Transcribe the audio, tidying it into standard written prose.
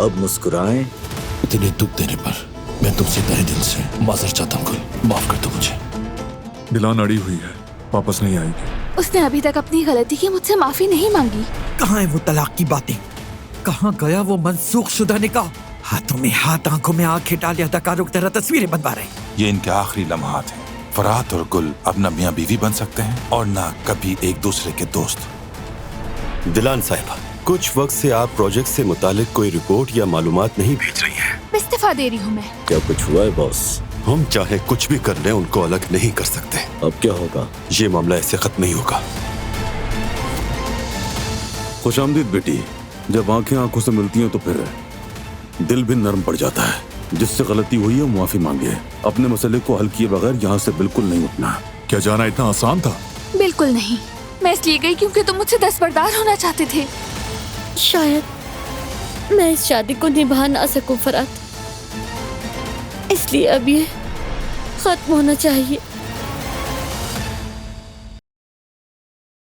अब मुस्कुराएं। इतने दुख देने पर मैं तुमसे तहे दिल से माजर चाहता हूँ। माफ कर दो मुझे। दिलान अड़ी हुई है, वापस नहीं आएगी। उसने अभी तक अपनी गलती की मुझसे माफी नहीं मांगी। कहाँ है वो तलाक की बातें? कहाँ गया वो मनसूख शुदा निकाह? हाथों में हाथ, आंखों में आंखें डाले अदाकारों की तरह तस्वीरें बनवा रहे। ये इनके आखिरी लम्हात हैं। फरात और गुल अब न मियाँ बीवी बन सकते हैं और न कभी एक दूसरे के दोस्त। दिलान साहिबा, कुछ वक्त से आप प्रोजेक्ट से मुतालिक कोई रिपोर्ट या मालूमात नहीं भेज रही हैं। इस्तीफा दे रही हूँ मैं। क्या कुछ हुआ है बॉस? हम चाहे कुछ भी कर लें, उनको अलग नहीं कर सकते। अब क्या होगा? ये मामला ऐसे खत्म नहीं होगा। खुशामदीद बेटी। जब आंखें आंखों से मिलती हैं तो फिर दिल भी नरम पड़ जाता है। जिससे गलती हुई है माफी मांगे। अपने मसले को हल किए बगैर यहाँ से बिल्कुल नहीं उठना। क्या जाना इतना आसान था? बिल्कुल नहीं। मैं इसलिए गई क्योंकि तुम मुझसे दस्तबरदार होना चाहते थे। शायद मैं इस शादी को निभा ना सकूं फरात, इसलिए अब ये खत्म होना चाहिए।